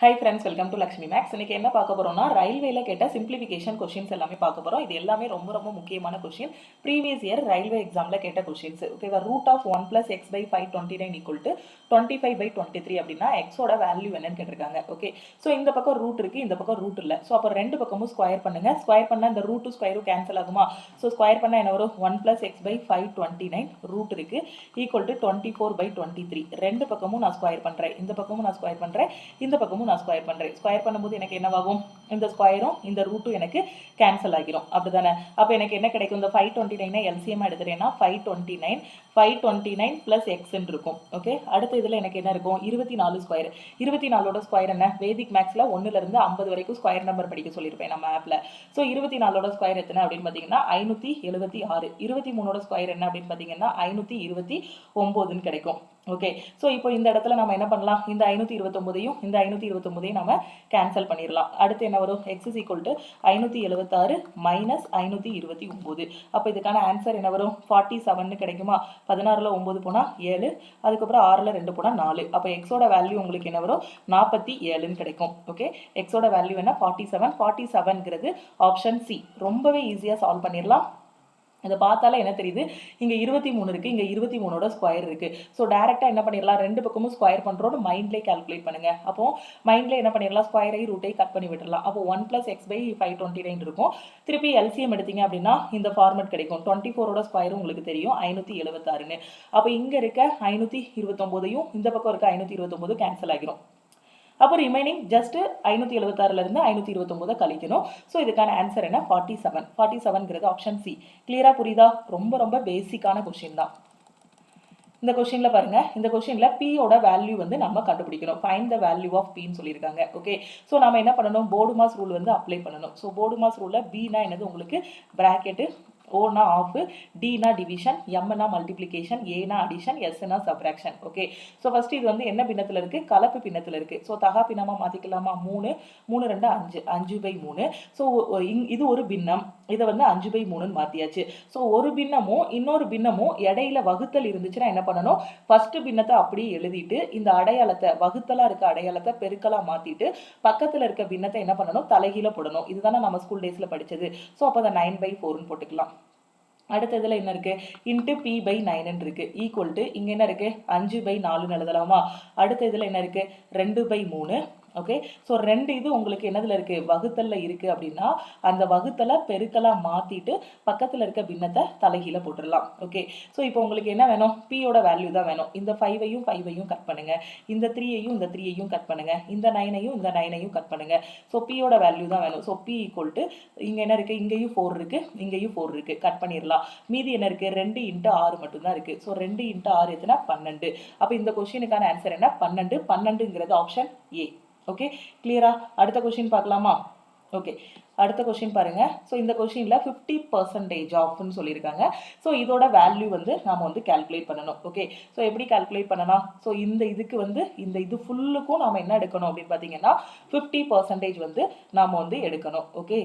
Hi friends, welcome to Lakshmi makes. இன்னைக்கு என்ன பார்க்க போறோம்னா, ரயில்வேல கேட்ட சிம்பிளிஃபிகேஷன் கொஸ்டின்ஸ் எல்லாமே பார்க்க போறோம். இது எல்லாமே ரொம்ப ரொம்ப முக்கியமான கொஸ்டின். ப்ரீவியஸ் இயர் ரயில்வே எக்ஸாம்ல கேட்ட கொஸ்டின்ஸ். ஓகேவா? ரூட் ஆஃப் 1 + x / 529 = 25/23 அப்படின்னா எக்ஸோட வேல்யூ என்னன்னு கேட்டிருக்காங்க. ஓகே, ஸோ இந்த பக்கம் ரூட் இருக்கு, இந்த பக்கம் ரூட் இல்லை. ஸோ அப்போ ரெண்டு பக்கமும் ஸ்கொயர் பண்ணுங்க. ஸ்கொயர் பண்ணால் இந்த ரூட்டு ஸ்கொயரும் கேன்சல் ஆகுமா? ஸோ ஸ்கொயர் பண்ணால் என்ன வரும்? 1 + x / 529 ரூட் இருக்கு = 24/23. ரெண்டு பக்கமும் நான் ஸ்கொயர் பண்றேன். இந்த பக்கமும் நான் ஸ்கொயர் பண்றேன், இந்த பக்கமும் நான் ஸ்கொயர் பண்றேன். ஸ்கொயர் பண்ணும்போது எனக்கு என்னவாகும்? இந்த ஸ்கொயரும் இந்த ரூட்டும் எனக்கு கேன்சல் ஆகிரும். அப்படிதானே? அப்போ எனக்கு என்ன கிடைக்கும்? இந்த 529 எல்சிஎம் எடுத்துட்டேன்னா 529 + x ன்னு இருக்கும். ஓகே, அடுத்த இதுல எனக்கு என்ன இருக்கும்? 24 ஸ்கொயர். 24ஓட ஸ்கொயர் என்ன? வேதிக் மேக்ஸ்ல 1ல இருந்து 50 வரைக்கும் ஸ்கொயர் நம்பர் படிக்க சொல்லியிருப்பேன் நம்ம ஆப்ல. ஸோ 24ஓட ஸ்கொயர் எத்தனை அப்படின்னு பார்த்தீங்கன்னா 576. 23ஓட ஸ்கொயர் என்ன அப்படின்னு பார்த்தீங்கன்னா 529ன்னு கிடைக்கும். ஓகே, ஸோ இப்போ இந்த இடத்துல நம்ம என்ன பண்ணலாம்? இந்த 529ஐயும் இந்த 529ஐயும் நம்ம கேன்சல் பண்ணிடலாம். அடுத்து என்ன வரும்? x = 576 - 529. அப்போ இதுக்கான ஆன்சர் என்ன வரும்? 47ன்னு கிடைக்குமா? 16ல் 9 போனால் 7, அதுக்கப்புறம் 6ல் 2 போனால் 4. அப்போ எக்ஸோட வேல்யூ உங்களுக்கு என்ன வரும்? 47ன்னு கிடைக்கும். ஓகே, எக்ஸோட வேல்யூ என்ன? 47. 47ங்கிறது ஆப்ஷன் சி. ரொம்பவே ஈஸியாக சால்வ் பண்ணிடலாம். இதை பார்த்தாலே என்ன தெரியுது? இங்கே 23 இருக்குது, இங்கே 23ஓட ஸ்கொயர் இருக்குது. ஸோ டேரெக்டாக என்ன பண்ணிடலாம்? ரெண்டு பக்கமும் ஸ்கொயர் பண்ணுறோன்னு மைண்ட்லேயே கால்குலேட் பண்ணுங்கள். அப்போ மைண்ட்லேயே என்ன பண்ணிடலாம்? ஸ்கொயரை ரூட்டை கட் பண்ணி விட்டுடலாம். அப்போ 1 + x / 529 இருக்கும். திருப்பி எல்சிஎம் எடுத்தீங்க அப்படின்னா இந்த ஃபார்மெட் கிடைக்கும். 24ஓட ஸ்கொயரும் உங்களுக்கு தெரியும் 576ன்னு. அப்போ இங்கே இருக்க 529ஐயும் இந்த பக்கம் இருக்க 529 கேன்சல் ஆகிரும். அப்போ ரிமைனிங் ஜஸ்ட் 576லேருந்து 529 கழிக்கணும். ஸோ இதுக்கான ஆன்சர் என்ன? 47. 47ங்கிறது ஆப்ஷன் சி. கிளியராக புரியுதா? ரொம்ப ரொம்ப பேசிக்கான கொஸ்டின் தான். இந்த கொஸ்டின்ல பாருங்க, இந்த கொஸ்டின்ல பியோட வேல்யூ வந்து நம்ம கண்டுபிடிக்கணும். ஃபைண்ட் த வேல்யூ ஆஃப் பின்னு சொல்லியிருக்காங்க. ஓகே, ஸோ நம்ம என்ன பண்ணணும்? போர்டுமாஸ் ரூல் வந்து அப்ளை பண்ணணும். ஸோ போர்டுமாஸ் ரூலில் பினா என்னது? உங்களுக்கு பிராக்கெட்டு, ஓனா ஆஃப், டினா டிவிஷன், எம்னா மல்டிப்ளிகேஷன், ஏனா அடிஷன், எஸ்னா சப்ராக்ஷன். ஓகே, ஸோ ஃபர்ஸ்ட் இது வந்து என்ன பின்னத்தில் இருக்கு? கலப்பு பின்னத்தில் இருக்கு. ஸோ தகா பின்னமா மாத்திக்கலாமா? 3 3 2 5 5/3. ஸோ இது ஒரு பின்னம், இதை வந்து 5/3ன்னு மாத்தியாச்சு. ஸோ ஒரு பின்னமும் இன்னொரு பின்னமும் இடையில வகுத்தல் இருந்துச்சுன்னா என்ன பண்ணணும்? ஃபர்ஸ்ட் பின்னத்தை அப்படியே எழுதிட்டு இந்த அடையாளத்தை, வகுத்தலா இருக்க அடையாளத்தை பெருக்கலா மாத்திட்டு பக்கத்துல இருக்க பின்னத்தை என்ன பண்ணணும்? தலைகீழ போடணும். இதுதானே நம்ம ஸ்கூல் டேஸ்ல படிச்சது. ஸோ அப்போ அதை 9/4ன்னு போட்டுக்கலாம். அடுத்த இதில் என்ன இருக்கு? இன்ட்டு p/9 இருக்கு. ஈக்குவல் டு இங்கே என்ன இருக்கு? 5/4ன்னு எழுதலாமா? அடுத்த இதில் என்ன இருக்கு? 2/3. ஓகே, ஸோ ரெண்டு இது உங்களுக்கு என்னதுல இருக்கு? வகுத்தல்ல இருக்கு. அப்படின்னா அந்த வகுத்தலை பெருக்கலா மாத்திட்டு பக்கத்துல இருக்க பின்னத்தை தலைகீழ போட்டுடலாம். ஓகே, ஸோ இப்போ உங்களுக்கு என்ன வேணும்? பியோட வேல்யூ தான் வேணும். இந்த 5ஐயும் 5ஐயும் கட் பண்ணுங்க, இந்த 3ஐயும் இந்த 3ஐயும் கட் பண்ணுங்க, இந்த 9ஐயும் இந்த 9ஐயும் கட் பண்ணுங்க. ஸோ பியோட வேல்யூ தான் வேணும். ஸோ p = இங்க என்ன இருக்கு? இங்கேயும் 4 இருக்கு, இங்கேயும் 4 இருக்கு. கட் பண்ணிடலாம். மீதி என்ன இருக்கு? 2 × 6 மட்டும்தான் இருக்கு. ஸோ 2 × 6 எத்தனை? 12. அப்போ இந்த கொஸ்டினுக்கான ஆன்சர் என்ன? 12. 12ங்கிறது ஆப்ஷன் ஏ. ஓகே, கிளியரா? அடுத்த கொஸ்டின் பார்க்கலாமா? ஓகே, அடுத்த கொஸ்டின் பாருங்க. ஸோ இந்த கொஸ்டின்ல 50% ஆஃப்னு சொல்லியிருக்காங்க. ஸோ இதோட வேல்யூ வந்து நாம வந்து கால்குலேட் பண்ணணும். ஓகே, ஸோ எப்படி கால்குலேட் பண்ணலாம்? ஸோ இந்த இதுக்கு வந்து இந்த இது ஃபுல்லுக்கும் நாம என்ன எடுக்கணும் அப்படின்னு பார்த்தீங்கன்னா 50% வந்து நாம வந்து எடுக்கணும். Okay,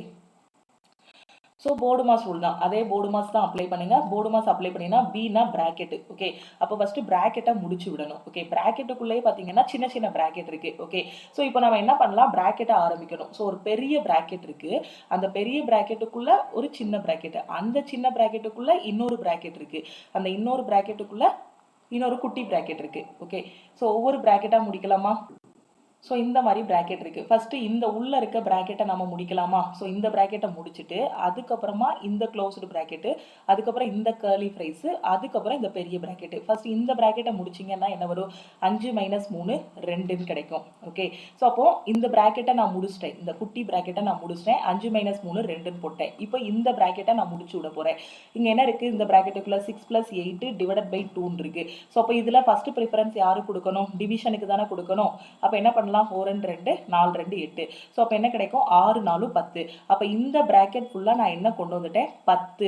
so board mass rule தான். அதே போர்டு மாஸ் தான் அப்ளை பண்ணுங்க. போர்டு மாஸ் அப்ளை பண்ணினா பின்னா பிராக்கெட். ஓகே, அப்போ ஃபர்ஸ்ட் பிராக்கெட்டை முடிச்சு விடணும். ஓகே, பிராக்கெட்டுக்குள்ளேயே பார்த்தீங்கன்னா சின்ன சின்ன பிராக்கெட் இருக்கு. ஓகே, ஸோ இப்போ நம்ம என்ன பண்ணலாம்? பிராக்கெட்டை ஆரம்பிக்கணும். ஸோ ஒரு பெரிய பிராக்கெட் இருக்கு, அந்த பெரிய பிராக்கெட்டுக்குள்ள ஒரு சின்ன பிராக்கெட், அந்த சின்ன பிராக்கெட்டுக்குள்ள இன்னொரு பிராக்கெட் இருக்கு, அந்த இன்னொரு பிராக்கெட்டுக்குள்ள இன்னொரு குட்டி பிராக்கெட் இருக்கு. ஓகே, ஸோ ஒவ்வொரு பிராக்கெட்டாக முடிக்கலாமா? ஸோ இந்த மாதிரி பிராக்கெட் இருக்குது. ஃபஸ்ட்டு இந்த உள்ளே இருக்க ப்ராக்கெட்டை நம்ம முடிக்கலாமா? ஸோ இந்த ப்ராக்கெட்டை முடிச்சுட்டு அதுக்கப்புறமா இந்த க்ளோஸ்டு ப்ராக்கெட்டு, அதுக்கப்புறம் இந்த கர்லி ஃப்ரைஸு, அதுக்கப்புறம் இந்த பெரிய ப்ராக்கெட்டு. ஃபஸ்ட்டு இந்த ப்ராக்கெட்டை முடிச்சிங்கன்னா என்ன வரும்? 5 - 3 2ன்னு கிடைக்கும். ஓகே, ஸோ அப்போது இந்த ப்ராக்கெட்டை நான் முடிச்சிட்டேன், இந்த குட்டி ப்ராக்கெட்டை நான் முடிச்சிட்டேன், 5 - 3 2ன்னு போட்டேன். இப்போ இந்த ப்ராக்கெட்டை நான் முடிச்சு விட போகிறேன். இங்கே என்ன இருக்குது? இந்த ப்ராக்கெட்டுக்குள்ளே 6 + 8 ÷ 2 இருக்குது. ஸோ அப்போ இதில் ஃபஸ்ட்டு ப்ரிஃபரன்ஸ் யாருக்கு கொடுக்கணும்? டிவிஷனுக்கு தானே கொடுக்கணும். அப்போ என்ன பண்ணலாம்? 4 × 2 4 2 8. ஸோ அப்போ என்ன கிடைக்கும்? 6 4 10. அப்போ இந்த பிராக்கெட் ஃபுல்லாக நான் என்ன கொண்டு வந்துட்டேன்? 10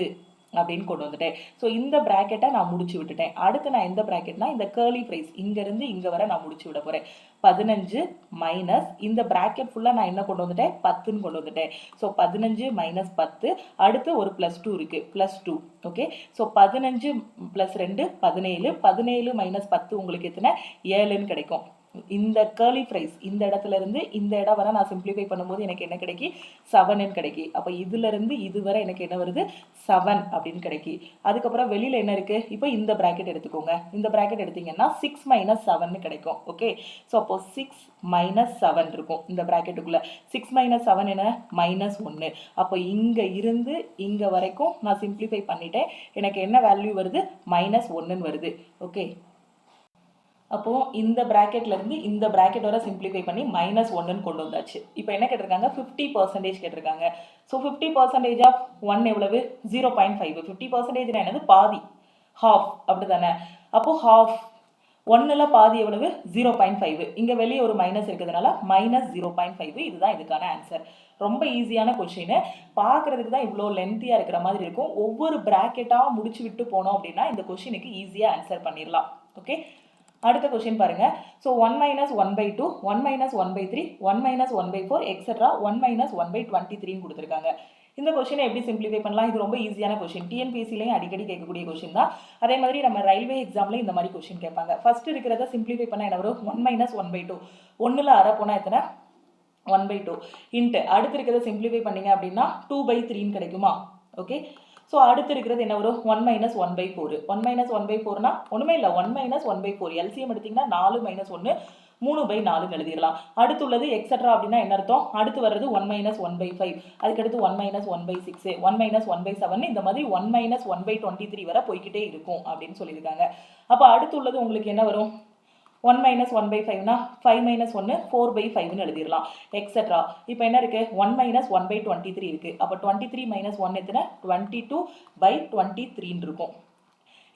அப்படின்னு கொண்டு வந்துட்டேன். ஸோ இந்த பிராக்கெட்டை நான் முடிச்சு விட்டுட்டேன். அடுத்து நான் எந்த பிராக்கெட்னா இந்த கர்லி ஃப்ரைஸ் இங்கேருந்து இங்கே வர நான் முடிச்சு விட போகிறேன். 15 மைனஸ் இந்த பிராக்கெட் ஃபுல்லாக நான் என்ன கொண்டு வந்துட்டேன்? 10ன்னு கொண்டு வந்துட்டேன். ஸோ 15 - 10. அடுத்து ஒரு +2 இருக்குது, +2. Okay, so 15 + 2 17. 17 - 10 உங்களுக்கு எத்தனை? 7ன்னு கிடைக்கும். இந்த கேர்லி ஃப்ரைஸ் இந்த இடத்துல இருந்து இந்த இடம் வரை நான் சிம்பிளிஃபை பண்ணும்போது எனக்கு என்ன கிடைக்கி 7ன்னு கிடைக்கி. அப்போ இதுல இருந்து இது வரை எனக்கு என்ன வருது 7 அப்படின்னு கிடைக்கி. அதுக்கப்புறம் வெளியில என்ன இருக்கு, இப்போ இந்த பிராக்கெட் எடுத்துக்கோங்க. இந்த பிராக்கெட் எடுத்தீங்கன்னா 6 - 7 கிடைக்கும். ஓகே, ஸோ அப்போ 6 - 7 இருக்கும் இந்த பிராக்கெட்டுக்குள்ள. 6 - 7 என்ன -1. அப்போ இங்க இருந்து இங்க வரைக்கும் நான் சிம்பிளிஃபை பண்ணிட்டேன். எனக்கு என்ன வேல்யூ வருது -1ன்னு வருது. ஓகே, அப்போ இந்த பிராக்கெட்ல இருந்து இந்த பிராக்கெட் வரை சிம்பிளிஃபை பண்ணி -1ன்னு கொண்டு வந்தாச்சு. இப்போ என்ன கேட்டிருக்காங்க, 50% கேட்டிருக்காங்க. ஸோ 50% ஆஃப் 1 எவ்வளவு 0.5. 50% என்னது பாதி, ஹாஃப் அப்படி தானே. அப்போ ஹாஃப் 1ல் பாதி எவ்வளவு 0.5. இங்கே வெளியே ஒரு மைனஸ் இருக்கிறதுனால -0.5. இதுதான் இதுக்கான ஆன்சர். ரொம்ப ஈஸியான கொஷின். பார்க்கறதுக்கு தான் இவ்வளோ லென்த்தியாக இருக்கிற மாதிரி இருக்கும். ஒவ்வொரு பிராக்கெட்டாக முடிச்சு விட்டு போனோம் அப்படின்னா இந்த கொஷினுக்கு ஈஸியாக ஆன்சர் பண்ணிடலாம். ஓகே, அடுத்த கொஸ்டின் பாருங்க. ஸோ 1 - 1/2, 1 - 1/3, 1 - 1/4 எக்ஸெட்ரா 1 - 1/23 கொடுத்துருக்காங்க. இந்த கொஸ்டினை எப்படி சிம்பிளிஃபை பண்ணலாம்? இது ரொம்ப ஈஸியான கொஸ்டின். டிஎன்பிஎஸ்சிலையும் அடிக்கடி கேட்கக்கூடிய கொஸ்டின் தான். அதே மாதிரி நம்ம ரயில்வே எக்ஸாம்ல இந்த மாதிரி கொஸ்டின் கேட்பாங்க. ஃபர்ஸ்ட் இருக்கிறத சிம்பிளிஃபை பண்ண என்ன வரும் 1 - 1/2. 1ல் அரை போனால் எத்தனை 1/2 இன்ட்டு அடுத்து இருக்கிறத சிம்பிளிஃபை பண்ணீங்க அப்படின்னா 2/3 கிடைக்குமா? ஓகே, ஸோ அடுத்து இருக்கிறது என்ன வரும் 1 - 1/4. 1 - 1/4னா ஒன்றுமே இல்லை, 1 - 1/4 எல்சிஎம் எடுத்தீங்கன்னா 4 - 1 3/4 எழுதிடலாம். அடுத்துள்ளது எக்ஸெட்ரா அப்படின்னா என்ன அர்த்தம், அடுத்து வர்றது 1 - 1/5, அதுக்கடுத்து 1 - 1/6, 1 - 1/7, இந்த மாதிரி 1 - 1/23 வரை போய்கிட்டே இருக்கும் அப்படின்னு சொல்லியிருக்காங்க. அப்போ அடுத்துள்ளது உங்களுக்கு என்ன வரும் 1 - 1/5னா 5 - 1 4/5ன்னு எழுதிடலாம். எக்ஸெட்ரா இப்போ என்ன இருக்கு 1 - 1/23 இருக்கு. அப்போ 23 - 1 எத்தனை 22/23 இருக்கும்.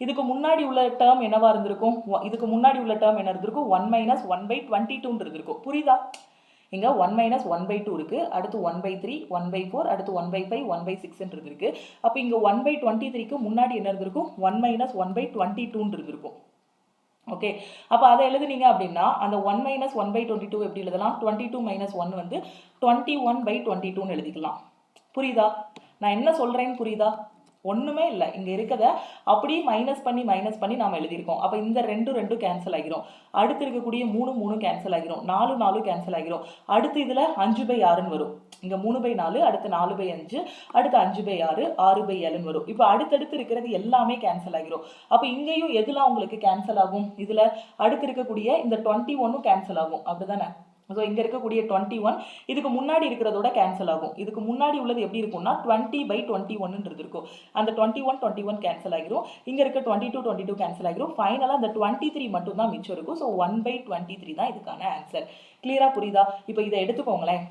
இதுக்கு முன்னாடி உள்ள டேர்ம் என்னவா இருந்திருக்கும், இதுக்கு முன்னாடி உள்ள டேர்ம் என்ன இருந்திருக்கும் 1 - 1/22 இருந்திருக்கும். புரியுதா? இங்க 1 - 1/2 இருக்கு, அடுத்து 1/3, 1/4, அடுத்து 1/5, 1/6 இருக்கு. அப்போ இங்க 1/23க்கு முன்னாடி என்ன இருந்திருக்கும் 1 - 1/22 இருந்திருக்கும். ஓகே, அப்போ அதை எழுதுனீங்க அப்படின்னா அந்த 1 - 1/22 எப்படி எழுதலாம், 22 - 1 வந்து 21/22 எழுதிக்கலாம். புரியுதா? நான் என்ன சொல்றேன்னு புரியுதா? ஒன்றுமே இல்லை, இங்கே இருக்கதை அப்படியே மைனஸ் பண்ணி நாம் எழுதியிருக்கோம். அப்போ இந்த 2 கேன்சல் ஆகிரும். அடுத்து இருக்கக்கூடிய 3 கேன்சல் ஆகிரும். 4 கேன்சல் ஆகிரும். அடுத்து இதில் 5/6ன்னு வரும். இங்கே 3/4, அடுத்து 4/5, அடுத்து 5/6, 6/7ன்னு வரும். இப்போ அடுத்தடுத்து இருக்கிறது எல்லாமே கேன்சல் ஆகிரும். அப்போ இங்கேயும் எதுலாம் உங்களுக்கு கேன்சல் ஆகும், இதில் அடுத்து இருக்கக்கூடிய இந்த 21 கேன்சல் ஆகும். அப்படிதானே? ஸோ இங்கே இருக்கக்கூடிய 21 இதுக்கு முன்னாடி இருக்கிறதோட கேன்சல் ஆகும். இதுக்கு முன்னாடி உள்ளது எப்படி இருக்கும்னா 20/21 இருக்கும். அந்த 21 கேன்சல் ஆகிரும். இங்கே இருக்க 22 கேன்சல் ஆகிரும். ஃபைனலாக அந்த 23 மட்டும் தான் மிச்சம் இருக்கும். ஸோ 1/23 தான் இதுக்கான ஆன்சர். கிளியரா புரியுதா? இப்போ இதை எடுத்துக்கோங்களேன்.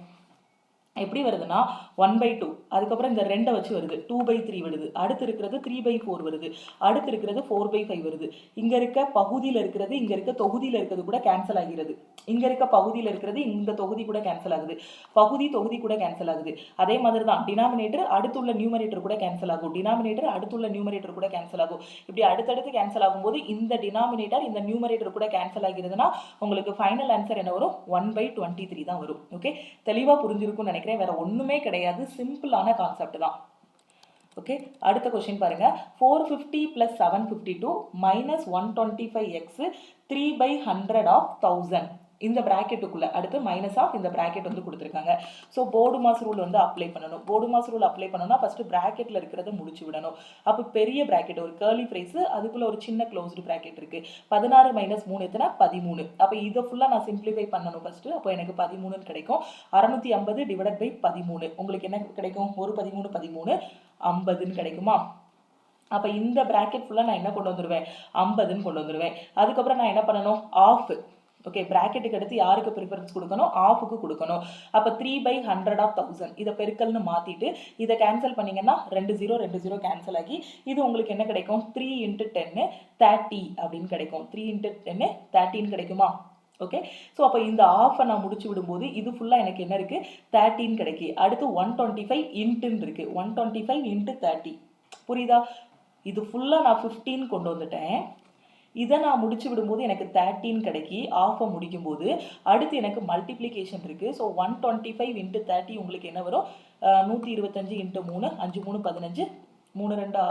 எப்படி வருதுன்னா 1/2, அதுக்கப்புறம் இந்த 2 வச்சு வருது 2/3 வருது, அடுத்து இருக்கிறது 3/4 வருது, அடுத்து இருக்கிறது 4/5 வருது. இங்க இருக்க பகுதியில் இருக்கிறது இங்க இருக்க தொகுதியில் இருக்கிறது கூட கேன்சல் ஆகிறது. இங்க இருக்க பகுதியில் இருக்கிறது இந்த தொகுதி கூட கேன்சல் ஆகுது, தொகுதி கூட கேன்சல் ஆகுது. அதே மாதிரி தான் டினாமினேட்டர் அடுத்துள்ள நியூமரேட்டர் கூட கேன்சல் ஆகும், டினாமினேட்டர் அடுத்துள்ள நியூமரேட்டர் கூட கேன்சல் ஆகும். இப்படி அடுத்தடுத்து கேன்சல் ஆகும்போது இந்த டினாமினேட்டர் இந்த நியூமரேட்டர் கூட கேன்சல் ஆகிறதுனா உங்களுக்கு ஃபைனல் ஆன்சர் என்ன வரும் 1/23 தான் வரும். ஓகே, தெளிவா புரிஞ்சிருக்கும்னு நினைக்கிறேன். வேற ஒண்ணுமே கிடையாது, சிம்பிளான கான்செப்ட் தான். ஓகே, அடுத்த क्वेश्चन பாருங்க. 450 + 752 - 125x 3/100 of 1000 இந்த பிராக்கெட்டுக்குள்ள அடுத்து மைனஸ் ஆஃப் இந்த பிராக்கெட் வந்து கொடுத்துருக்காங்க. ஸோ போர்டு மாஸ் ரூல் வந்து அப்ளை பண்ணணும். போர்டு மாஸ் ரூல் அப்ளை பண்ணணும்னா ஃபர்ஸ்ட் பிராக்கெட்ல இருக்கிறத முடிச்சு விடணும். அப்போ பெரிய பிராக்கெட் ஒரு கர்லி ஃப்ரேஸ், அதுக்குள்ள ஒரு சின்ன க்ளோஸ்டு பிராக்கெட் இருக்கு. 16 - 3 எத்தனை 13. அப்போ இதை ஃபுல்லா நான் சிம்பிளிஃபை பண்ணணும் ஃபர்ஸ்ட். அப்போ எனக்கு 13 கிடைக்கும். 650 / 13 உங்களுக்கு என்ன கிடைக்கும், ஒரு 13 13 50ன்னு கிடைக்குமா? அப்போ இந்த பிராக்கெட் ஃபுல்லாக நான் என்ன கொண்டு வந்துடுவேன் 50ன்னு கொண்டு வந்துடுவேன். அதுக்கப்புறம் நான் என்ன பண்ணணும் ஆஃப். ஓகே, பிராக்கெட்டுக்கு அடுத்து யாருக்கு ப்ரிஃபரன்ஸ் கொடுக்கணும், ஆஃபுக்கு கொடுக்கணும். அப்போ 3/100 of 1000 இதை பெருக்கல்னு மாற்றிட்டு இதை கேன்சல் பண்ணிங்கன்னா 2 0 கேன்சல் ஆகி இது உங்களுக்கு என்ன கிடைக்கும் 3 × 10 30 அப்படின்னு கிடைக்கும். 3 × 10 30ன்னு கிடைக்குமா? ஓகே, ஸோ அப்போ இந்த ஆஃபை நான் முடிச்சு விடும்போது இது ஃபுல்லாக எனக்கு என்ன இருக்குது 13 கிடைக்கி. அடுத்து 125 இன்ட்டுன்னு இருக்குது, 125 × 30 புரியுதா? இது ஃபுல்லாக நான் 15 கொண்டு வந்துட்டேன். இதை நான் முடிச்சு விடும்போது எனக்கு 13 கிடைக்கி. ஆஃபை முடிக்கும் போது அடுத்து எனக்கு மல்டிப்ளிகேஷன் இருக்கு. ஸோ 125 × 30 உங்களுக்கு என்ன வரும் 125 × 3 5 3 15 3 2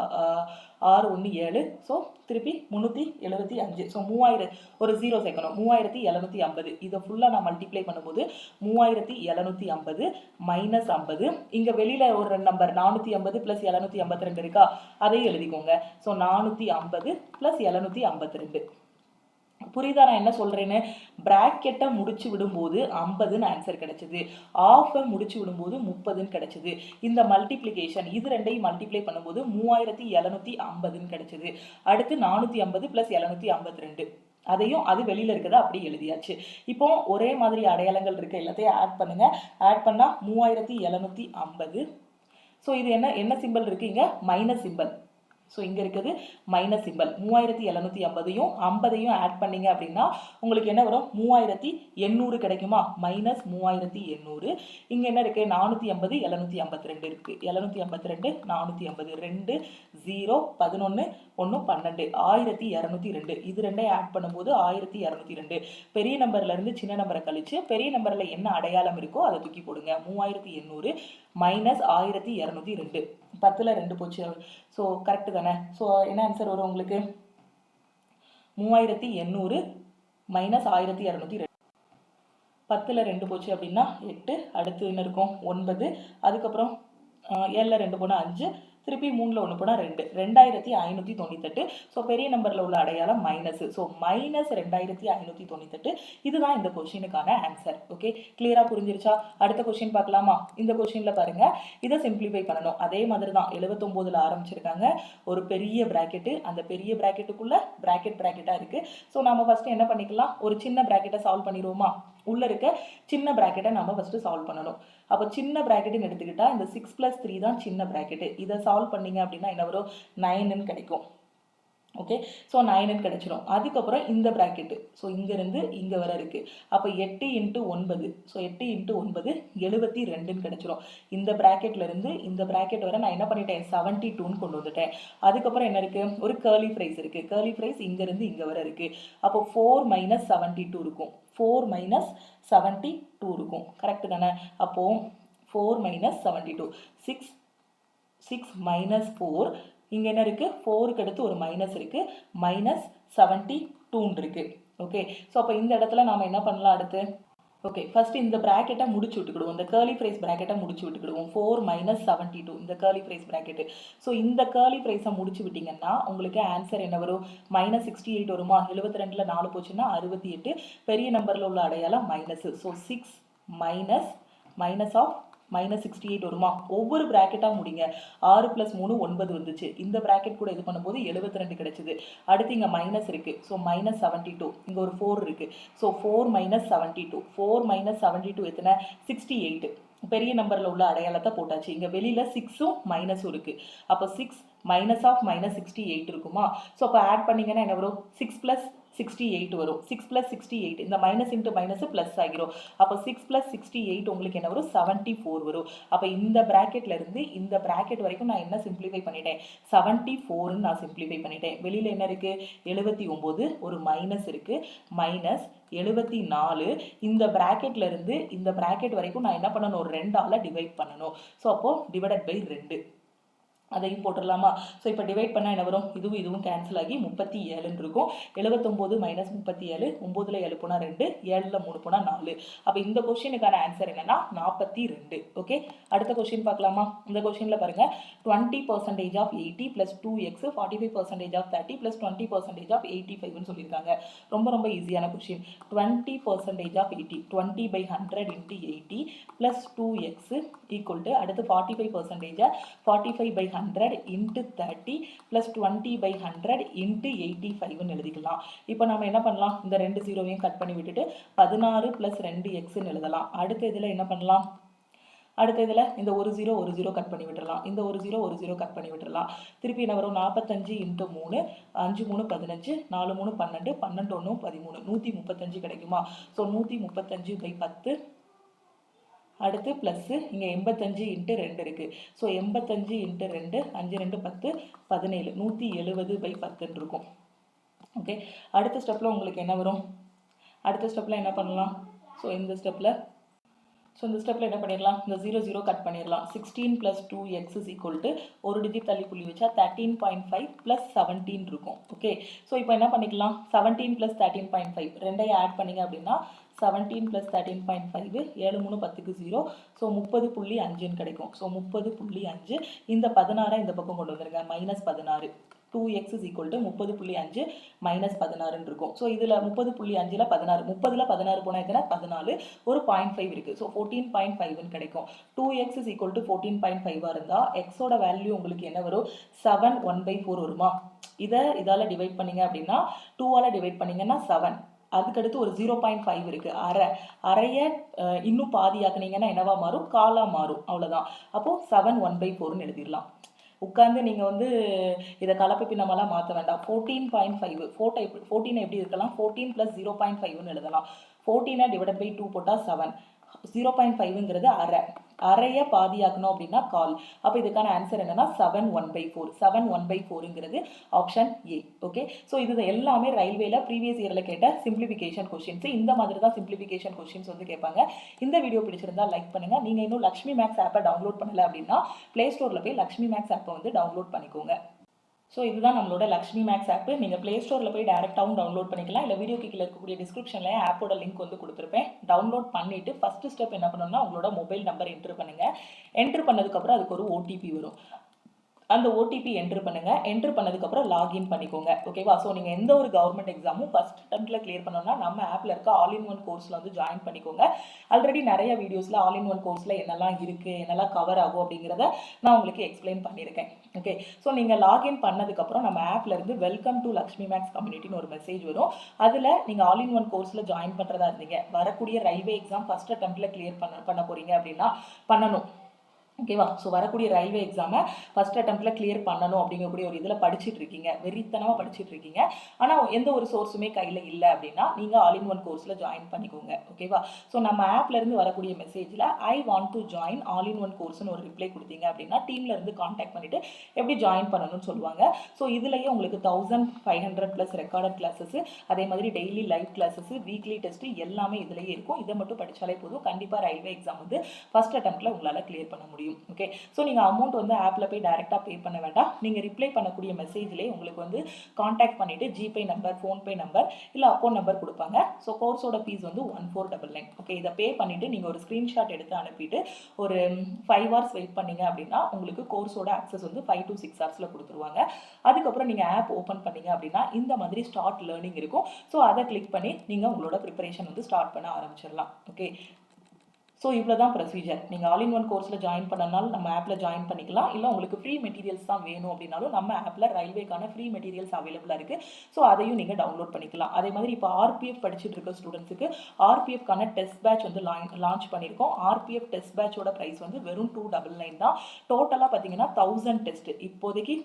6 1 7. ஸோ திருப்பி 375. ஸோ 3000 ஒரு 0 சேர்க்கணும். 3750. இதை ஃபுல்லாக நான் மல்டிப்ளை பண்ணும்போது 3750 மைனஸ் 50. இங்கே வெளியில் ஒரு நம்பர் 450 ப்ளஸ் 752 இருக்கா, அதையும் எழுதிக்கோங்க. So 450 plus 752. புரியுதா நான் என்ன சொல்றேன்னு? பிராக்கெட்டை முடிச்சு விடும்போது 50ன்னு ஆன்சர் கிடைச்சது, ஆஃபை முடிச்சு விடும்போது 30ன்னு கிடைச்சது. இந்த மல்டிப்ளிகேஷன் இது ரெண்டையும் மல்டிப்ளை பண்ணும்போது 3750ன்னு கிடைச்சது. அடுத்து 450 ப்ளஸ் 752, அதையும் அது வெளியில இருக்கிறத அப்படி எழுதியாச்சு. இப்போ ஒரே மாதிரி அடையாளங்கள் இருக்கு, எல்லாத்தையும் ஆட் பண்ணுங்க. ஆட் பண்ணா 3750. ஸோ இது என்ன சிம்பிள் இருக்கு இங்க? Minus simple. ஸோ இங்கே இருக்குது மைனஸ் சிம்பிள். 3750ஐயும் 50ஐயும் ஆட் பண்ணிங்க அப்படின்னா உங்களுக்கு என்ன வரும்? 3800 கிடைக்குமா? மைனஸ் 3800. இங்கே என்ன இருக்குது? 450 752 இருக்குது. 752 450 2 0 11 1 12 1202. இது ரெண்டையும் ஆட் பண்ணும்போது 1202. பெரிய நம்பர்லேருந்து சின்ன நம்பரை கழிச்சு பெரிய நம்பரில் என்ன அடையாளம் இருக்கோ அதை தூக்கி போடுங்க. 3800 மைனஸ் 1202. 10ல் 2 போச்சு. ஸோ கரெக்டு தானே? ஸோ என்ன ஆன்சர் வரும் உங்களுக்கு? 3800 மைனஸ் 1202. 10ல் 2 போச்சு அப்படின்னா 8. அடுத்து என்ன இருக்கும்? 9. அதுக்கப்புறம் 7ல் 2 போனால் 5. திருப்பி 3ல் 1 போனால் 2. 2598. ஸோ பெரிய நம்பரில் உள்ள அடையாளம் மைனஸ். So minus 2598. இதுதான் இந்த கொஸ்டினுக்கான ஆன்சர். ஓகே, கிளியராக புரிஞ்சிருச்சா? அடுத்த கொஸ்டின் பார்க்கலாமா? இந்த கொஸ்டினில் பாருங்க, இதை சிம்பிளிஃபை பண்ணணும். அதே மாதிரி தான் 79ல் ஆரம்பிச்சிருக்காங்க. ஒரு பெரிய பிராக்கெட்டு, அந்த பெரிய பிராக்கெட்டுக்குள்ள பிராக்கெட்டாக இருக்குது. ஸோ நம்ம ஃபஸ்ட்டு என்ன பண்ணிக்கலாம்? ஒரு சின்ன பிராக்கெட்டை சால்வ் பண்ணிடுவோமா? உள்ள இருக்க சின்ன பிராக்கெட்டை நம்ம ஃபஸ்ட்டு சால்வ் பண்ணணும். அப்போ சின்ன பிராக்கெட்டுன்னு எடுத்துக்கிட்டா இந்த 6 + 3 தான் சின்ன பிராக்கெட்டு. இதை சால்வ் பண்ணீங்க அப்படின்னா என்ன வரும்? 9ன்னு கிடைக்கும். ஓகே, ஸோ 9ன்னு கிடைச்சிடும். அதுக்கப்புறம் இந்த பிராக்கெட்டு, ஸோ இங்கேருந்து இங்கே வர இருக்குது. அப்போ 8 × 9. ஸோ 8 × 9 72ன்னு கிடைச்சிடும். இந்த பிராக்கெட்லேருந்து இந்த பிராக்கெட் வர நான் என்ன பண்ணிட்டேன்? 72ன்னு கொண்டு வந்துட்டேன். அதுக்கப்புறம் என்ன இருக்குது? ஒரு கேர்லி ஃப்ரைஸ் இருக்குது. கேர்லி ஃப்ரைஸ் இங்கேருந்து இங்கே வர இருக்குது. அப்போ 4 - 72 இருக்கும். 4 - 72 இருக்கும். கரெக்டு தானே? அப்போது 4 - 72 6 6 - 4. இங்கே என்ன இருக்குது? 4க்கு அடுத்து ஒரு மைனஸ் இருக்குது. மைனஸ் 72 இருக்குது. ஓகே, ஸோ அப்போ இந்த இடத்துல நாம் என்ன பண்ணலாம் அடுத்து? ஓகே, ஃபர்ஸ்ட் இந்த பிராக்கெட்டை முடிச்சு விட்டுக்கிடுவோம். இந்த கேர்லி ஃப்ரைஸ் பிராக்கெட்டை முடிச்சு விட்டுக்கிடுவோம். 4 - 72 இந்த கேர்லி ஃப்ரைஸ் பிராக்கெட்டு. ஸோ இந்த கேர்லி ஃப்ரைஸை முடிச்சு விட்டிங்கன்னா உங்களுக்கு ஆன்சர் என்ன வரும்? -68 வருமா? 72ல் 4 போச்சுன்னா 68. பெரிய நம்பரில் உள்ள அடையாளம் மைனஸ். ஸோ 6 மைனஸ் ஆஃப் -68 வருமா? ஒவ்வொரு பிராக்கெட்டாக முடிங்க. 6 + 3 9 வந்துச்சு. இந்த பிராக்கெட் கூட இது பண்ணும்போது 72 கிடைச்சிது. அடுத்து இங்கே மைனஸ் இருக்குது. ஸோ -72. இங்கே ஒரு 4 இருக்குது. ஸோ 4 - 72. 4 - 72 எத்தனை? 68. பெரிய நம்பரில் உள்ள அடையாளத்தை போட்டாச்சு. இங்கே வெளியில் 6ம் மைனஸும் இருக்குது. அப்போ 6 மைனஸ் ஆஃப் -68 இருக்குமா? ஸோ அப்போ ஆட் பண்ணிங்கன்னா என்ன வரும்? 6 + 68 வரும். 6 + 68 இந்த மைனஸ் இன்ட்டு மைனஸ் ப்ளஸ் ஆகிரும். அப்போ 6 + 68 உங்களுக்கு என்ன வரும்? 74 வரும். அப்போ இந்த பிராக்கெட்லேருந்து இந்த பிராக்கெட் வரைக்கும் நான் என்ன சிம்பிளிஃபை பண்ணிட்டேன்? 74ன்னு நான் சிம்பிளிஃபை பண்ணிட்டேன். வெளியில் என்ன இருக்குது? 79, ஒரு மைனஸ் இருக்குது. மைனஸ் 74. இந்த பிராக்கெட்லேருந்து இந்த பிராக்கெட் வரைக்கும் நான் என்ன பண்ணணும்? ஒரு 2ஆல் டிவைட் பண்ணணும். ஸோ அப்போது டிவைடட் பை 2 அதையும் போட்டுடலாமா? ஸோ இப்போ டிவைட் பண்ணால் என்ன வரும்? இதுவும் கேன்சல் ஆகி 37ன்னு இருக்கும். 79 - 37. 9ல் 7 போனால் 2, 7ல் 3 போனால் 4. அப்போ இந்த கொஸ்டினுக்கான ஆன்சர் என்னன்னா 42. ஓகே, அடுத்த கொஸ்டின் பார்க்கலாமா? இந்த கொஸ்டினில் பாருங்கள், 20% ஆஃப் 80 + 2x 45% ஆஃப் 30 + 20% ஆஃப் 85ன்னு சொல்லியிருக்காங்க. ரொம்ப ஈஸியான கொஸ்டின். 20% ஆஃப் 80 20/100 × 80 + 2x = அடுத்து 45% 45/100 × 30 + 20/100 × 85ன்னு எழுதிக்கலாம். இப்போ நம்ம என்ன பண்ணலாம்? இந்த 2 0வையும் கட் பண்ணி விட்டுட்டு 16 + 2xன்னு எழுதலாம். அடுத்த இதில் என்ன பண்ணலாம்? அடுத்த இதில் இந்த ஒரு 0 கட் பண்ணி விட்டுடலாம். இந்த ஒரு 0 கட் பண்ணி விட்டுடலாம். திருப்பி என்ன வரும்? 45 × 3 5 3 15 4 3 12 12 1 13 135 கிடைக்குமா? ஸோ 135/10. அடுத்து ப்ளஸ்ஸு இங்கே 85 × 2 இருக்குது. ஸோ 85 × 2 5 2 10 17 170/10 இருக்கும். ஓகே, அடுத்த ஸ்டெப்பில் உங்களுக்கு என்ன வரும்? அடுத்த ஸ்டெப்பில் என்ன பண்ணலாம்? ஸோ இந்த ஸ்டெப்பில் ஸோ இந்த ஸ்டெப்பில் என்ன பண்ணிடலாம், இந்த 0 0 கட் பண்ணிடலாம். 16 + 2x ஒரு டிஜிட் தள்ளி புள்ளி வச்சா 13.5 + 17 இருக்கும். ஓகே, ஸோ இப்போ என்ன பண்ணிக்கலாம், 17 + 13.5 ரெண்டையும் ஆட் பண்ணிங்க அப்படின்னா 17 + 13.5 7 3 10க்கு 0, ஸோ 30.5 கிடைக்கும். ஸோ 30.5, இந்த 16 இந்த பக்கம் கொண்டு வந்துருங்க, -16. 2x = 30.5 - 16 இருக்கும். ஸோ இதில் 30.5ல் 16, 30ல் 16 போனால் எத்தனை, 14, ஒரு 0.5 இருக்குது. ஸோ 14.5 கிடைக்கும். 2x = 14.5 இருந்தால் எக்ஸோட வேல்யூ உங்களுக்கு என்ன வரும், 7 1/4 வருமா. இதால் டிவைட் பண்ணிங்க அப்படின்னா 2ஆல் டிவைட் பண்ணிங்கன்னா 7, அதுக்கடுத்து ஒரு 0.5 இருக்குது, அரையை இன்னும் பாதியாக்குனீங்கன்னா என்னவா மாறும், காலாக மாறும். அவ்வளோதான். அப்போது 7 1/4ன்னு எழுதிடலாம். உட்காந்து நீங்கள் வந்து இதை கலப்பு பின்னமெல்லாம் மாற்ற வேண்டாம். 14.5 14 எப்படி இருக்கலாம், 14 + 0.5ன்னு எழுதலாம். 14 ÷ 2 போட்டால் 7, 0.5ங்கிறது அரையை பாதியாக்கணும் அப்படின்னா கால். அப்போ இதுக்கான ஆன்சர் என்னன்னா 7 1/4. 7 1/4ங்கிறது ஆப்ஷன் ஏ. ஓகே, ஸோ இது எல்லாமே ரயில்வேல ப்ரீவியஸ் இயரில் கேட்ட சிம்பிளிஃபிகேஷன் கொஸ்டின்ஸ். இந்த மாதிரி தான் சிம்பிளிஃபிகேஷன் கொஸ்டின்ஸ் வந்து கேட்பாங்க. இந்த வீடியோ பிடிச்சிருந்தா லைக் பண்ணுங்க. நீங்கள் இன்னும் லக்ஷ்மி மேக்ஸ் ஆப்பை டவுன்லோட் பண்ணல அப்படின்னா ப்ளே ஸ்டோரில் போய் லக்ஷ்மி மேக்ஸ் ஆப்பை வந்து டவுன்லோட் பண்ணிக்கோங்க. ஸோ இதுதான் நம்மளோட லக்ஷ்மி மேக்ஸ் ஆப். நீங்கள் ப்ளே ஸ்டோரில் போய் டேரெக்டாகவும் டவுன்லோட் பண்ணிக்கலாம், இல்லை வீடியோ கீழே இருக்கக்கூடிய டிஸ்கிரிப்ஷனில் ஆப்போட லிங்க் வந்து கொடுத்துருப்பேன். டவுன்லோட் பண்ணிவிட்டு ஃபஸ்ட்டு ஸ்டெப் என்ன பண்ணணும்னா உங்களோட மொபைல் நம்பர் என்ட்ரு பண்ணுங்கள். என்ட்ரு பண்ணதுக்கப்புறம் அதுக்கு ஒரு ஓடிபி வரும். அந்த ஓடிபி என்ட்ரு பண்ணுங்கள். என்ட்ரு பண்ணதுக்கப்புறம் லாகின் பண்ணிக்கோங்க. ஓகேவா. ஸோ நீங்கள் எந்த ஒரு கவர்மெண்ட் எக்ஸாமும் ஃபஸ்ட் அட்டெம்ப்ட்டில் கிளியர் பண்ணணும்னா நம்ம ஆப்பில் இருக்க ஆல்-இன்-ஒன் கோர்ஸில் வந்து ஜாயின் பண்ணிக்கோங்க. ஆல்ரெடி நிறைய வீடியோஸில் ஆல்-இன்-ஒன் கோர்ஸில் என்னெல்லாம் இருக்குது, என்னெல்லாம் கவர் ஆகும் அப்படிங்கிறத நான் உங்களுக்கு எக்ஸ்பிளைன் பண்ணியிருக்கேன். ஓகே, ஸோ நீங்கள் லாகின் பண்ணதுக்கப்புறம் நம்ம ஆப்பில் இருந்து வெல்கம் டு லக்ஷ்மி மேக்ஸ் கம்யூனிட்டின்னு ஒரு மெசேஜ் வரும். அதில் நீங்கள் ஆல்-இன்-ஒன் கோர்ஸில் ஜாயின் பண்ணுறதா இருந்தீங்க, வரக்கூடிய ரயில்வே எக்ஸாம் ஃபஸ்ட் அட்டெம்ப்ட்டில் கிளியர் பண்ண போகிறீங்க அப்படின்னா பண்ணணும். ஓகேவா. ஸோ வரக்கூடிய ரயில்வே எக்ஸாமை ஃபஸ்ட் அட்டெம்ப்ட்டில் கிளியர் பண்ணணும் அப்படிங்கக்கூடிய ஒரு இதில் படிச்சுட்டு இருக்கீங்க, வெறித்தனமாக படிச்சுட்டு இருக்கீங்க. ஆனால் எந்த ஒரு சோர்ஸுமே கையில் இல்லை அப்படின்னா நீங்கள் ஆல்-இன்-ஒன் கோர்ஸில் ஜாயின் பண்ணிக்கோங்க. ஓகேவா. ஸோ நம்ம ஆப்லேருந்து வரக்கூடிய மெசேஜில் ஐ வாண்ட் டு ஜாயின் ஆல்-இன்-ஒன் கோர்ஸ்னு ஒரு ரிப்ளை கொடுத்தீங்க அப்படின்னா டீம்லேருந்து காண்டாக்ட் பண்ணிவிட்டு எப்படி ஜாயின் பண்ணணும்னு சொல்லுவாங்க. ஸோ இதுலேயே உங்களுக்கு 1500+ ரெக்கார்டட் கிளாஸஸ், அதே மாதிரி daily live classes, weekly test எல்லாமே இதுலேயே இருக்கும். இதை மட்டும் படித்தாலே போதும், கண்டிப்பாக ரயில்வே எக்ஸாம் வந்து ஃபஸ்ட் அட்டெம்ப்ட்டில் உங்களால் கிளியர் பண்ண முடியும். ஓகே, ஸோ நீங்கள் அமௌண்ட் வந்து ஆப்பில் போய் டைரெக்டாக பே பண்ண வேண்டாம். நீங்கள் ரிப்ளை பண்ணக்கூடிய மெசேஜ்லேயே உங்களுக்கு வந்து காண்டாக்ட் பண்ணிவிட்டு ஜிபே நம்பர், ஃபோன்பே நம்பர், இல்லை அக்கௌண்ட் நம்பர் கொடுப்பாங்க. ஸோ கோர்ஸோட ஃபீஸ் வந்து 1499. ஓகே, இதை பே பண்ணிவிட்டு நீங்கள் ஒரு ஸ்க்ரீன்ஷாட் எடுத்து அனுப்பிட்டு ஒரு 5 hours வெயிட் பண்ணிங்க அப்படின்னா உங்களுக்கு கோர்ஸோட ஆக்சஸ் வந்து 5 to 6 hours கொடுத்துருவாங்க. அதுக்கப்புறம் நீங்கள் ஆப் ஓப்பன் பண்ணிங்க அப்படின்னா இந்த மாதிரி ஸ்டார்ட் லேர்னிங் இருக்கும். ஸோ அதை கிளிக் பண்ணி நீங்கள் உங்களோட ப்ரிப்பரேஷன் வந்து ஸ்டார்ட் பண்ண ஆரம்பிச்சிடலாம். ஓகே, ஸோ இவ்வளோ தான் ப்ரொசீஜர். நீங்கள் ஆல்-இன்-ஒன் கோர்ஸில் ஜாயின் பண்ணனாலும் நம்ம ஆப்பில் ஜாயின் பண்ணிக்கலாம், இல்லை உங்களுக்கு ஃப்ரீ மெட்டீரியல்ஸ் தான் வேணும் அப்படின்னாலும் நம்ம ஆப்பில் ரயில்வேக்கான ஃப்ரீ மெட்டீரியல்ஸ் அவைலபிளாக இருக்குது. ஸோ அதையும் நீங்கள் டவுன்லோட் பண்ணிக்கலாம். அதே மாதிரி இப்போ ஆர்பிஎஃப் படிச்சுட்டு இருக்க ஸ்டூடெண்ட்ஸுக்கு ஆர்பிஎஃப்கான டெஸ்ட் பேட்ச் வந்து லான்ச் பண்ணியிருக்கோம். ஆர்பிஎஃப் டெஸ்ட் பேட்சோட ப்ரைஸ் வந்து வெறும் 299 தான். டோட்டலாக பார்த்தீங்கன்னா 1000 டெஸ்ட். இப்போதைக்கு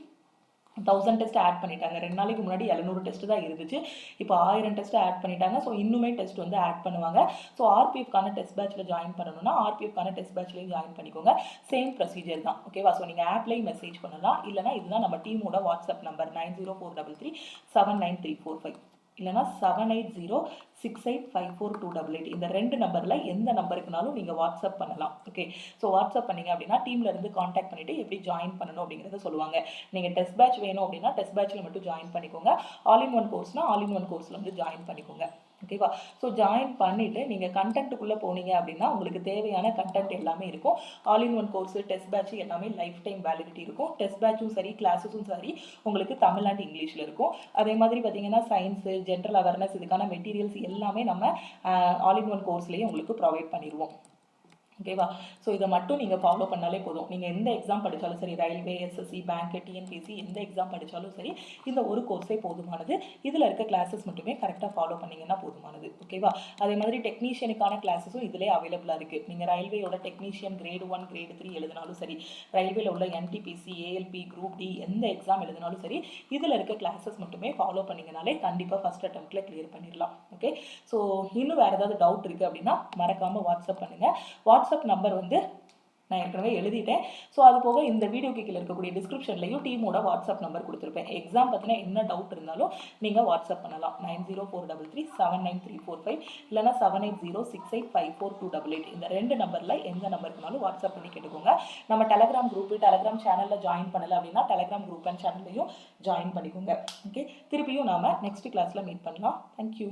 1000 டெஸ்ட் ஆட் பண்ணிட்டாங்க. 2 நாளைக்கு முன்னாடி 700 டெஸ்ட் தான் இருந்துச்சு, இப்போ 1000 டெஸ்ட் ஆட் பண்ணிட்டாங்க. ஸோ இன்னுமே டெஸ்ட் வந்து ஆட் பண்ணுவாங்க. ஸோ ஆர்பிஎஃப்கான டெஸ்ட் பேட்சில் ஜாயின் பண்ணணும்னா ஆர்பிஎஃப்கான டெஸ்ட் பேட்ச்லேயும் ஜாயின் பண்ணிக்கோங்க. சேம் ப்ரொசீஜர் தான். ஓகேவா. ஸோ நீங்கள் ஆப்லேயும் மெசேஜ் பண்ணலாம், இல்லைனா இதுதான் நம்ம டீமோட வாட்ஸ்அப் நம்பர் 904333 79345, இல்லைனா 7806854288. இந்த 2 நம்பரில் எந்த நம்பருக்குனாலும் நீங்கள் வாட்ஸ்அப் பண்ணலாம். ஓகே, ஸோ வாட்ஸ்அப் பண்ணிங்க அப்படின்னா டீமில் இருந்து காண்டாக்ட் பண்ணிவிட்டு எப்படி ஜாயின் பண்ணணும் அப்படிங்கிறத சொல்லுவாங்க. நீங்கள் டெஸ்ட் பேட்ச் வேணும் அப்படின்னா டெஸ்ட் பேட்சில் மட்டும் ஜாயின் பண்ணிக்கோங்க. ஆல்-இன்-ஒன் கோர்ஸ்னால் ஆல்-இன்-ஒன் கோர்ஸில் வந்து ஜாயின் பண்ணிக்கோங்க. ஓகேவா. ஸோ ஜாயின் பண்ணிவிட்டு நீங்கள் கண்டென்ட்டுக்குள்ளே போனீங்க அப்படின்னா உங்களுக்கு தேவையான கண்டென்ட் எல்லாமே இருக்கும். ஆல்-இன்-ஒன் கோர்ஸு, டெஸ்ட் பேட்ச் எல்லாமே லைஃப் டைம் வேலிடிட்டி இருக்கும். டெஸ்ட் பேட்சும் சரி, கிளாஸஸும் சரி உங்களுக்கு தமிழ் அண்ட் இங்கிலீஷில் இருக்கும். அதே மாதிரி பார்த்தீங்கன்னா சயின்ஸு, ஜென்ரல் அவேர்னஸ், இதுக்கான மெட்டீரியல்ஸ் எல்லாமே நம்ம ஆல்-இன்-ஒன் கோர்ஸ்லேயே உங்களுக்கு ப்ரொவைட் பண்ணிடுவோம். ஓகேவா. ஸோ இதை மட்டும் நீங்கள் ஃபாலோ பண்ணாலே போதும். நீங்கள் எந்த எக்ஸாம் படித்தாலும் சரி, ரயில்வே, எஸ்எஸ்சி, பேங்க், டிஎன்பிஎஸ்சி எந்த எக்ஸாம் படித்தாலும் சரி, இந்த ஒரு கோர்ஸே போதுமானது. இதில் இருக்க கிளாஸஸ் மட்டுமே கரெக்டாக ஃபாலோ பண்ணிங்கன்னா போதுமானது. ஓகேவா. அதே மாதிரி டெக்னீஷியனுக்கான கிளாஸஸும் இதிலே அவைலபிளாக இருக்குது. நீங்கள் ரயில்வேயோட டெக்னீஷியன் கிரேட் 1, கிரேட் 3 எழுதினாலும் சரி, ரயில்வேல உள்ள என்டிபிசி, ஏஎல்பி, குரூப் டி எந்த எக்ஸாம் எழுதினாலும் சரி, இதில் இருக்க கிளாஸஸ் மட்டுமே ஃபாலோ பண்ணிங்கனாலே கண்டிப்பாக ஃபஸ்ட் அட்டெம்ப்ட்டில் கிளியர் பண்ணிடலாம். ஓகே, ஸோ இன்னும் வேறு ஏதாவது டவுட் இருக்குது அப்படின்னா மறக்காமல் வாட்ஸ்அப் பண்ணுங்கள். வாட்ஸ்அப் நம்பர் வந்து நான் ஏற்கனவே எழுதிட்டேன். ஸோ அது போக இந்த வீடியோக்கு கீழே இருக்கக்கூடிய டிஸ்கிரிப்ஷன்லையும் டீமோட வாட்ஸ்அப் நம்பர் கொடுத்துருப்பேன். எக்ஸாம் பற்றின என்ன டவுட் இருந்தாலும் நீங்கள் வாட்ஸ்அப் பண்ணலாம். 9043379345 இல்லைனா 7806854288 இந்த 2 நம்பரில் எந்த நம்பருக்குனாலும் வாட்ஸ்அப் பண்ணி கேட்டுக்கோங்க. நம்ம டெலகிராம் குரூப்பு, டெலகிராம் சேனலில் ஜாயின் பண்ணலை அப்படின்னா டெலகிராம் குரூப் அண்ட் சேனல்லையும் ஜாயின் பண்ணிக்கோங்க. ஓகே, திருப்பியும் நாம் நெக்ஸ்ட் கிளாஸில் மீட் பண்ணலாம். தேங்க்யூ.